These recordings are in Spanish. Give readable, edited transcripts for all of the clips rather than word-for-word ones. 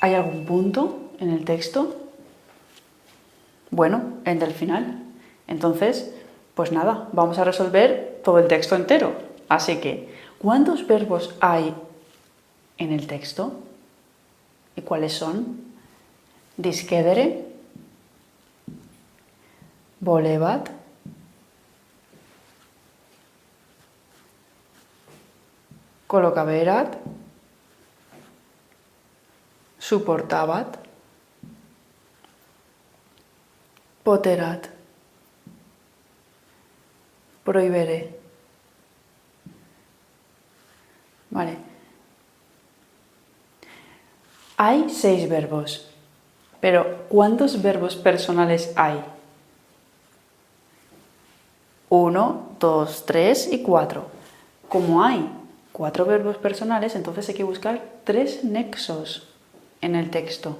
¿Hay algún punto en el texto? Bueno, el del final. Entonces, pues nada, vamos a resolver todo el texto entero. Así que, ¿cuántos verbos hay en el texto? ¿Y cuáles son? Diskedere, volevat, colocaverat, suportabat, poterat, prohibere. Vale. Hay 6 verbos, pero ¿cuántos verbos personales hay? 1, 2, 3 y 4. Como hay 4 verbos personales, entonces hay que buscar 3 nexos en el texto.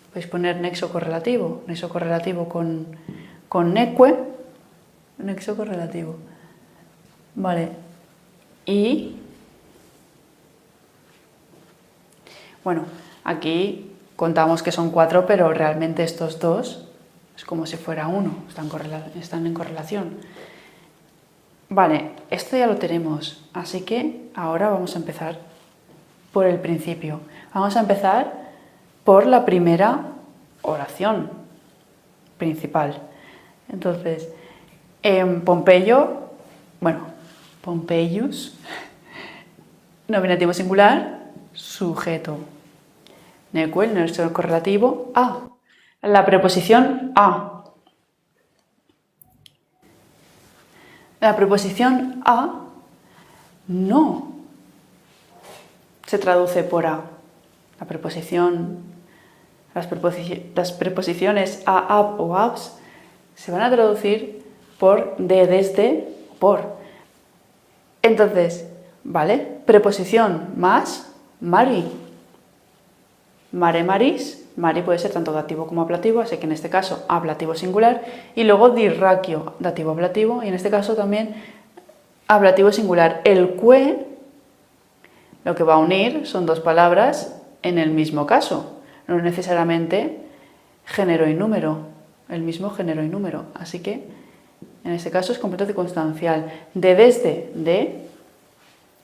Podéis poner nexo correlativo con neque, nexo correlativo. Vale, y bueno, aquí contamos que son 4, pero realmente estos 2 es como si fuera 1, están en correlación. Vale, esto ya lo tenemos, así que ahora vamos a empezar por el principio. Vamos a empezar por la primera oración principal. Entonces, Pompeyo, bueno, Pompeius, nominativo singular, sujeto. Neque, el nexo correlativo, a. La preposición a. La preposición a no se traduce por a. Las preposiciones a, ab o abs se van a traducir por de, desde, por. Entonces, ¿vale? Preposición más, mari. Mare, maris. Mari puede ser tanto dativo como ablativo, así que en este caso ablativo singular. Y luego dirraquio, dativo ablativo, y en este caso también ablativo singular. El que, lo que va a unir son 2 palabras en el mismo caso, no necesariamente género y número, el mismo género y número. Así que en este caso es completo circunstancial. De, desde, de,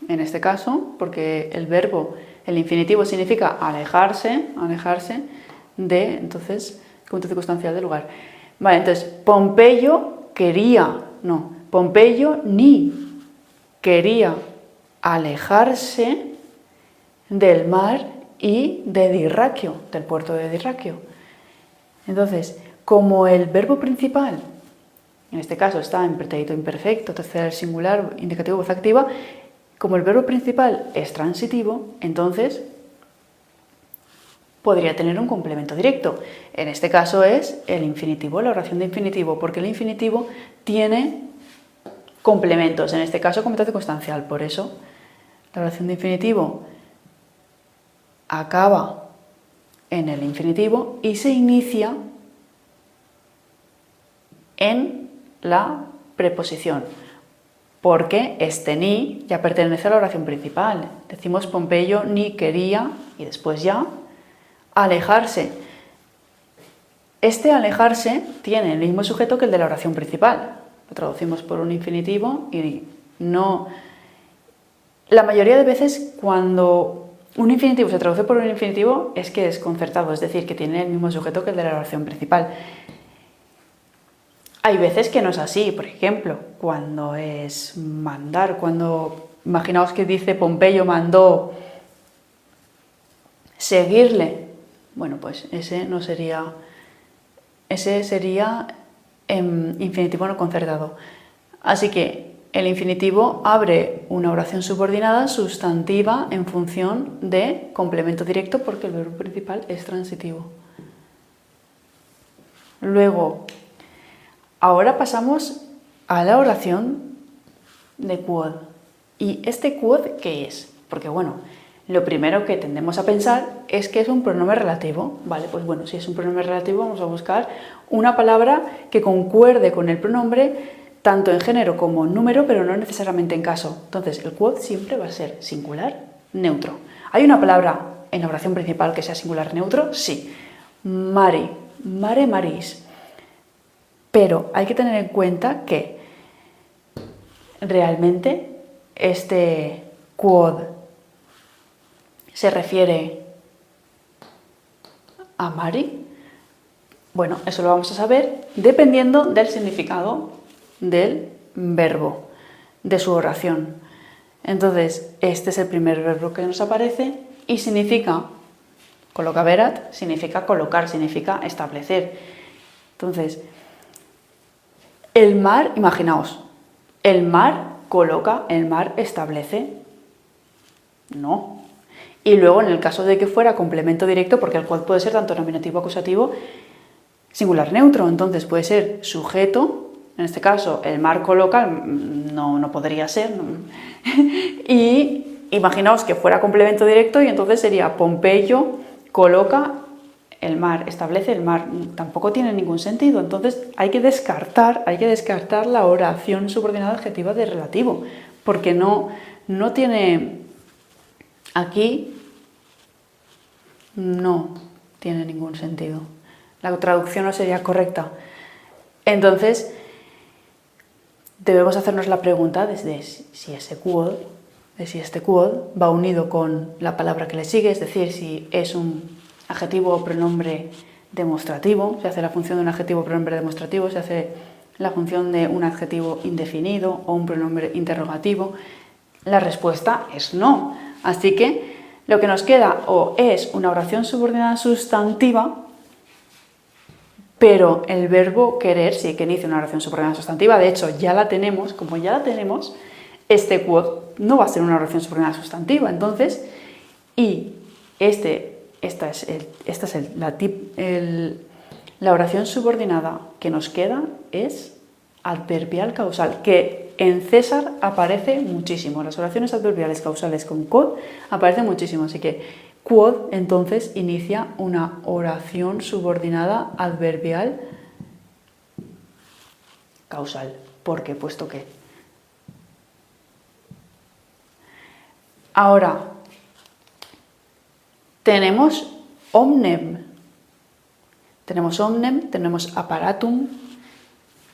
en este caso, porque el verbo, el infinitivo significa alejarse de, entonces, completo circunstancial de lugar. Vale, entonces, Pompeyo quería, no, Pompeyo ni quería alejarse del mar y de Dirraquio, del puerto de Dirraquio. Entonces, como el verbo principal, en este caso está en pretérito imperfecto, tercer singular, indicativo, voz activa, como el verbo principal es transitivo, entonces podría tener un complemento directo. En este caso es el infinitivo, la oración de infinitivo, porque el infinitivo tiene complementos, en este caso complemento circunstancial. Por eso la oración de infinitivo acaba en el infinitivo y se inicia en la preposición, porque este ni ya pertenece a la oración principal. Decimos Pompeyo ni quería, y después ya, alejarse. Este alejarse tiene el mismo sujeto que el de la oración principal. Lo traducimos por un infinitivo y no... La mayoría de veces cuando un infinitivo se traduce por un infinitivo es que es concertado, es decir, que tiene el mismo sujeto que el de la oración principal. Hay veces que no es así, por ejemplo, cuando es mandar, cuando imaginaos que dice Pompeyo mandó seguirle, bueno, pues ese sería infinitivo no concertado. Así que el infinitivo abre una oración subordinada sustantiva en función de complemento directo porque el verbo principal es transitivo. Luego, ahora pasamos a la oración de quod. ¿Y este quod qué es? Porque bueno, lo primero que tendemos a pensar es que es un pronombre relativo. Vale, pues bueno, si es un pronombre relativo vamos a buscar una palabra que concuerde con el pronombre tanto en género como en número, pero no necesariamente en caso. Entonces, el quod siempre va a ser singular neutro. ¿Hay una palabra en la oración principal que sea singular neutro? Sí. Mari, mare, maris. Pero hay que tener en cuenta que realmente este quod se refiere a Mari. Bueno, eso lo vamos a saber dependiendo del significado del verbo, de su oración. Entonces, este es el primer verbo que nos aparece y significa, colocaverat, significa colocar, significa establecer. Entonces, el mar, imaginaos, el mar coloca, el mar establece. No. Y luego, en el caso de que fuera complemento directo, porque el quod puede ser tanto nominativo acusativo, singular neutro, entonces puede ser sujeto, en este caso el mar coloca, no podría ser, ¿no? Y imaginaos que fuera complemento directo y entonces sería Pompeyo coloca, el mar establece, el mar tampoco tiene ningún sentido, entonces hay que descartar la oración subordinada adjetiva de relativo, porque no tiene, aquí no tiene ningún sentido. La traducción no sería correcta. Entonces, debemos hacernos la pregunta desde si este quod va unido con la palabra que le sigue, es decir, si es un adjetivo o pronombre demostrativo, se hace la función de un adjetivo o pronombre demostrativo, se hace la función de un adjetivo indefinido o un pronombre interrogativo. La respuesta es no. Así que lo que nos queda o es una oración subordinada sustantiva, pero el verbo querer sí que inicia una oración subordinada sustantiva. De hecho, ya la tenemos. Como ya la tenemos, este quod no va a ser una oración subordinada sustantiva. Entonces, y la oración subordinada que nos queda es adverbial causal, que en César aparece muchísimo. Las oraciones adverbiales causales con quod aparecen muchísimo. Así que quod entonces inicia una oración subordinada adverbial causal. ¿Por qué? Puesto que. Ahora, tenemos omnem. Tenemos omnem, tenemos apparatum,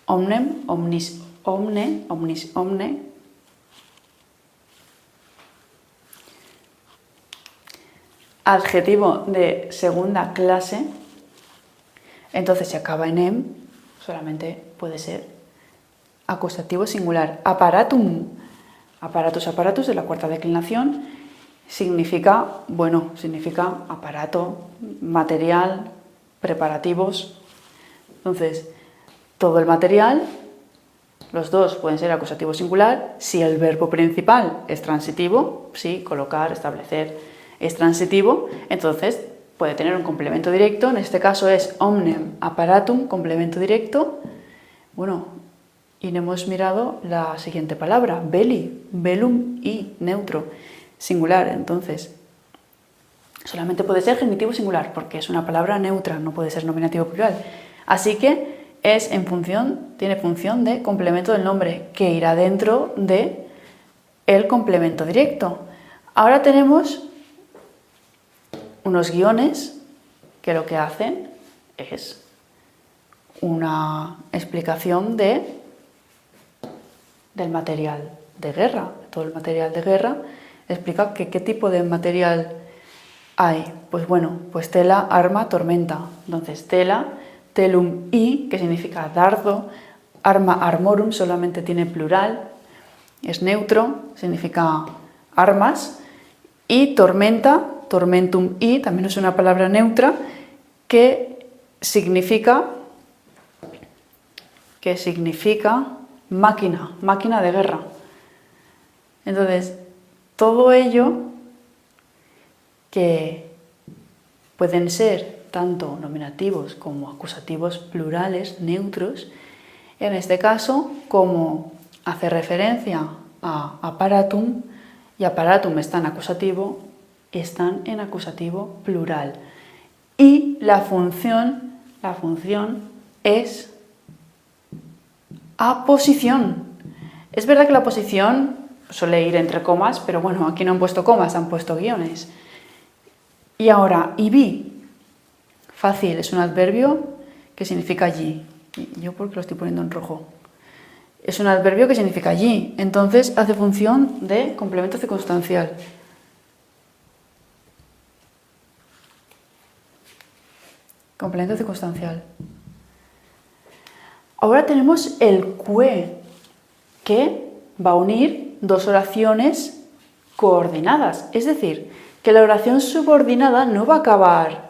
omnem, omnis, omne, omnis, omne. Adjetivo de segunda clase, entonces si acaba en em, solamente puede ser acusativo singular. Apparatum, apparatus, apparatus, de la cuarta declinación, significa aparato, material, preparativos. Entonces, todo el material, los dos pueden ser acusativo singular. Si el verbo principal es transitivo, sí, colocar, establecer, es transitivo, entonces puede tener un complemento directo. En este caso es omnem apparatum, complemento directo. Bueno, y no hemos mirado la siguiente palabra, belli, bellum y neutro, singular. Entonces, solamente puede ser genitivo singular, porque es una palabra neutra, no puede ser nominativo plural. Así que tiene función de complemento del nombre, que irá dentro de el complemento directo. Ahora tenemos unos guiones que lo que hacen es una explicación del material de guerra. Todo el material de guerra explica qué tipo de material hay. Pues bueno, pues tela, arma, tormenta. Entonces tela, telum y, que significa dardo, arma, armorum, solamente tiene plural, es neutro, significa armas, y tormenta, tormentum y, también es una palabra neutra que significa máquina de guerra. Entonces, todo ello que pueden ser tanto nominativos como acusativos plurales, neutros, en este caso, como hace referencia a apparatum, y apparatum está en acusativo, están en acusativo plural. Y la función es Aposición. Es verdad que la posición suele ir entre comas, pero bueno, aquí no han puesto comas, han puesto guiones. Y ahora, ibi. Fácil, es un adverbio que significa allí. ¿Yo por qué lo estoy poniendo en rojo? Es un adverbio que significa allí, entonces hace función de complemento circunstancial. Complemento circunstancial. Ahora tenemos el que, que va a unir dos oraciones coordinadas. Es decir, que la oración subordinada no va a acabar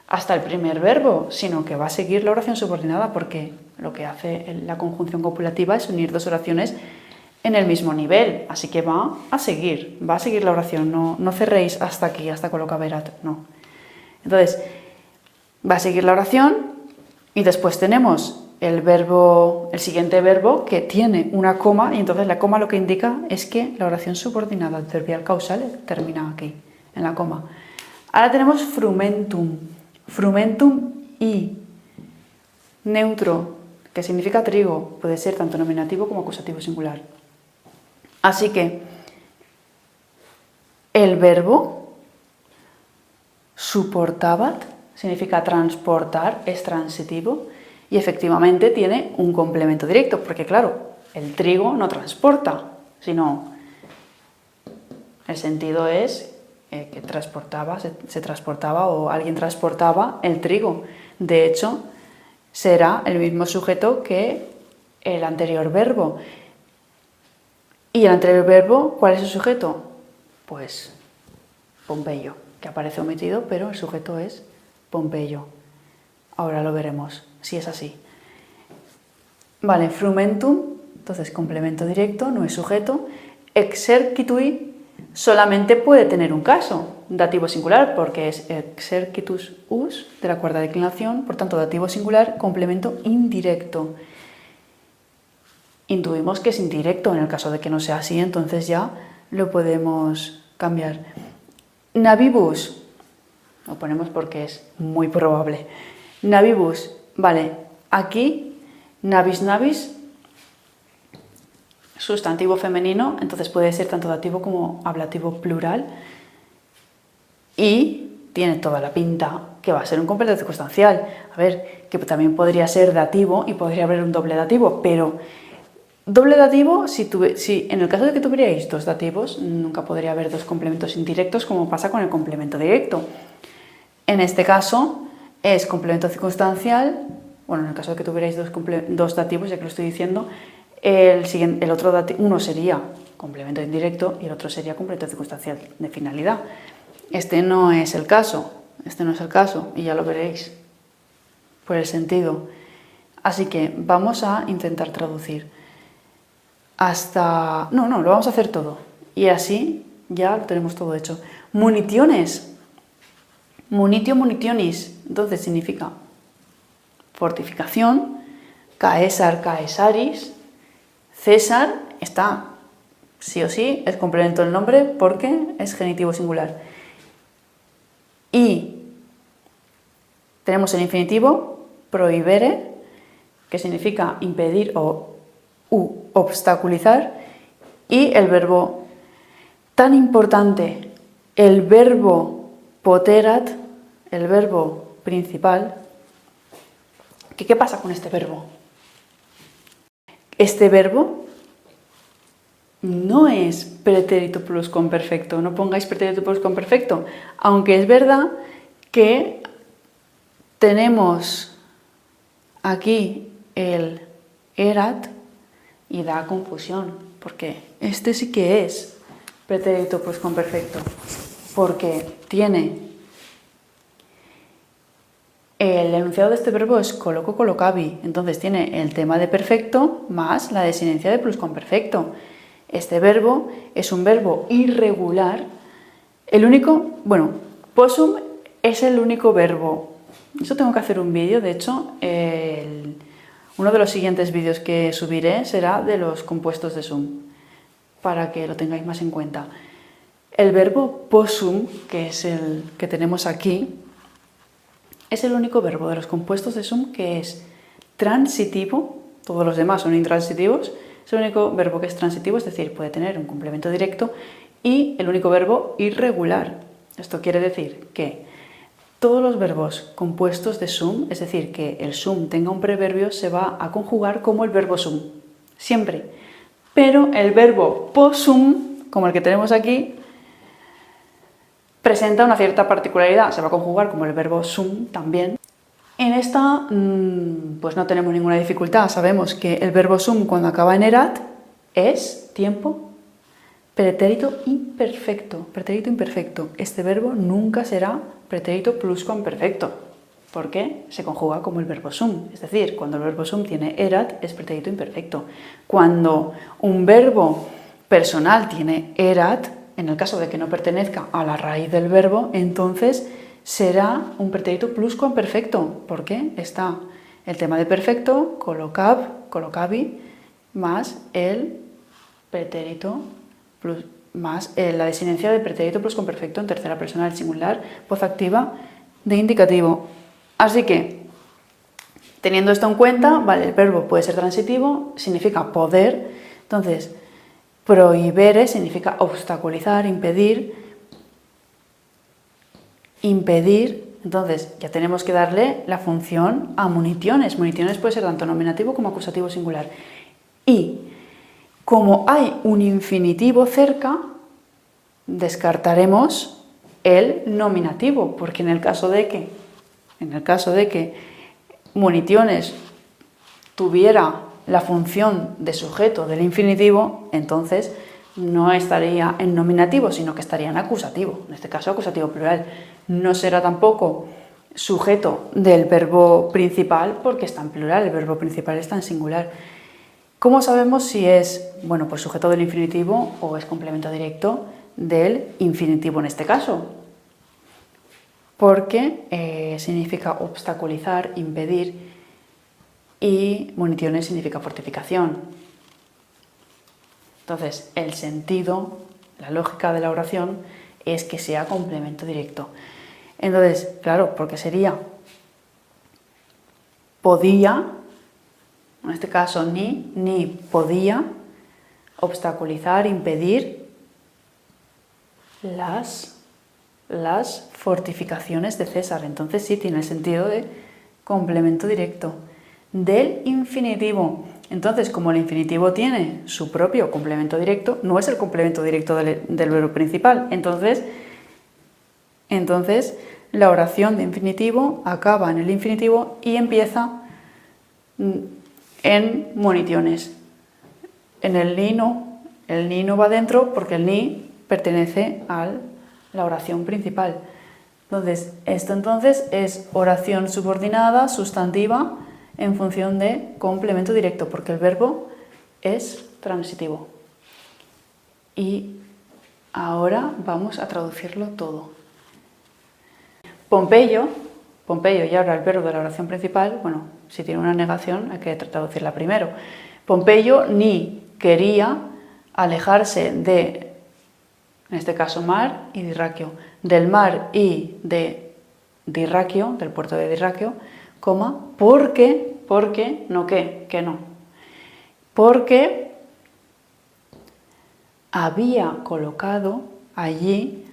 hasta el primer verbo, sino que va a seguir la oración subordinada, porque lo que hace la conjunción copulativa es unir dos oraciones en el mismo nivel. Así que va a seguir la oración. No cerréis hasta aquí, hasta colocar verat, no. Entonces, va a seguir la oración y después tenemos el siguiente verbo que tiene una coma, y entonces la coma lo que indica es que la oración subordinada adverbial causal termina aquí, en la coma. Ahora tenemos frumentum. Frumentum y neutro, que significa trigo, puede ser tanto nominativo como acusativo singular. Así que el verbo suportabat significa transportar, es transitivo y efectivamente tiene un complemento directo, porque claro, el trigo no transporta, sino el sentido es que se transportaba o alguien transportaba el trigo. De hecho, será el mismo sujeto que el anterior verbo. ¿Y el anterior verbo cuál es el sujeto? Pues Pompeyo, que aparece omitido, pero el sujeto es Pompeyo. Ahora lo veremos, si es así. Vale, frumentum, entonces complemento directo, no es sujeto. Exercitui solamente puede tener un caso, dativo singular, porque es exercitus us, de la cuarta declinación, por tanto dativo singular, complemento indirecto. Intuimos que es indirecto, en el caso de que no sea así, entonces ya lo podemos cambiar. Navibus, lo ponemos porque es muy probable. Navibus, vale, aquí navis navis, sustantivo femenino, entonces puede ser tanto dativo como ablativo plural y tiene toda la pinta que va a ser un complemento circunstancial. A ver, que también podría ser dativo y podría haber un doble dativo, pero doble dativo, si en el caso de que tuvierais dos dativos, nunca podría haber dos complementos indirectos como pasa con el complemento directo. En este caso es complemento circunstancial, bueno, en el caso de que tuvierais dos dativos, ya que lo estoy diciendo, el otro dativo, uno sería complemento indirecto y el otro sería complemento circunstancial de finalidad. Este no es el caso y ya lo veréis por el sentido. Así que vamos a intentar traducir hasta... No, lo vamos a hacer todo y así ya lo tenemos todo hecho. Munitiones. Munitio munitionis, entonces significa fortificación. Caesar caesaris. César está, sí o sí, es complemento del nombre porque es genitivo singular. Y tenemos el infinitivo prohibere, que significa impedir o obstaculizar, y el verbo tan importante, el verbo poterat, el verbo principal. ¿Qué pasa con este verbo? Este verbo no es pretérito pluscuamperfecto, no pongáis pretérito pluscuamperfecto, aunque es verdad que tenemos aquí el erat y da confusión, porque este sí que es pretérito pluscuamperfecto, porque tiene el enunciado de este verbo es coloco colocavi, entonces tiene el tema de perfecto más la desinencia de pluscuamperfecto. Este verbo es un verbo irregular. Possum es el único verbo. Eso tengo que hacer un vídeo, de hecho, uno de los siguientes vídeos que subiré será de los compuestos de sum, para que lo tengáis más en cuenta. El verbo possum, que es el que tenemos aquí, es el único verbo de los compuestos de sum que es transitivo, todos los demás son intransitivos, es el único verbo que es transitivo, es decir, puede tener un complemento directo, y el único verbo irregular. Esto quiere decir que todos los verbos compuestos de sum, es decir, que el sum tenga un preverbio, se va a conjugar como el verbo sum, siempre. Pero el verbo possum, como el que tenemos aquí, presenta una cierta particularidad, se va a conjugar como el verbo sum también. En esta pues no tenemos ninguna dificultad, sabemos que el verbo sum cuando acaba en erat es tiempo pretérito imperfecto. Pretérito imperfecto. Este verbo nunca será pretérito pluscuamperfecto, porque se conjuga como el verbo sum. Es decir, cuando el verbo sum tiene erat es pretérito imperfecto. Cuando un verbo personal tiene erat, en el caso de que no pertenezca a la raíz del verbo, entonces será un pretérito pluscuamperfecto, porque está el tema de perfecto, colocab, colocabi, más el pretérito más la desinencia de pretérito pluscuamperfecto en tercera persona del singular, voz activa de indicativo. Así que, teniendo esto en cuenta, vale, el verbo puede ser transitivo, significa poder, entonces prohibere significa obstaculizar, impedir, entonces ya tenemos que darle la función a munitiones. Munitiones puede ser tanto nominativo como acusativo singular. Y como hay un infinitivo cerca, descartaremos el nominativo, porque en el caso de que munitiones tuviera la función de sujeto del infinitivo, entonces no estaría en nominativo, sino que estaría en acusativo, en este caso acusativo plural. No será tampoco sujeto del verbo principal porque está en plural, el verbo principal está en singular. ¿Cómo sabemos si es, bueno, pues sujeto del infinitivo o es complemento directo del infinitivo en este caso? Porque significa obstaculizar, impedir, y municiones significa fortificación. Entonces, el sentido, la lógica de la oración es que sea complemento directo. Entonces, claro, porque sería podía, en este caso ni podía obstaculizar, impedir las fortificaciones de César. Entonces sí tiene el sentido de complemento directo del infinitivo. Entonces, como el infinitivo tiene su propio complemento directo, no es el complemento directo del verbo principal. Entonces, la oración de infinitivo acaba en el infinitivo y empieza en munitiones. En el ni no va dentro porque el ni pertenece a la oración principal. Entonces, esto entonces es oración subordinada, sustantiva, en función de complemento directo, porque el verbo es transitivo. Y ahora vamos a traducirlo todo. Pompeyo, y ahora el verbo de la oración principal, bueno, si tiene una negación hay que traducirla primero. Pompeyo ni quería alejarse de, en este caso, mar y Dirraquio, del mar y de Dirraquio, del puerto de Dirraquio, porque había colocado allí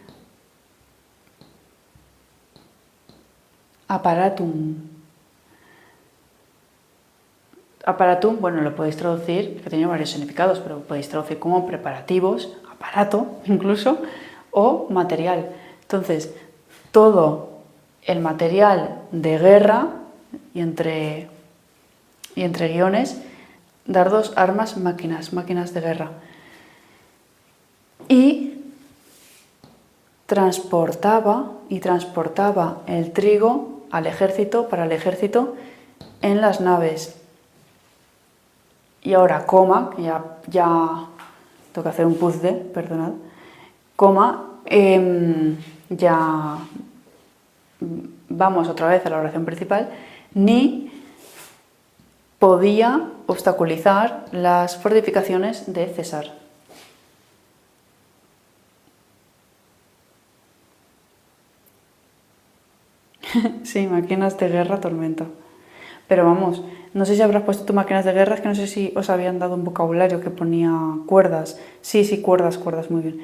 aparatum. Aparatum, bueno, lo podéis traducir, que tiene varios significados, pero podéis traducir como preparativos, aparato incluso, o material. Entonces, todo el material de guerra, y entre guiones, dardos, armas, máquinas de guerra. Y transportaba el trigo al ejército, para el ejército, en las naves. Y ahora, coma, ya tengo que hacer un puzzle, perdonad, coma, ya vamos otra vez a la oración principal, ni podía obstaculizar las fortificaciones de César. Sí, máquinas de guerra, tormenta. Pero vamos, No sé si habrás puesto tu máquinas de guerra, es que no sé si os habían dado un vocabulario que ponía cuerdas. Sí, cuerdas, muy bien.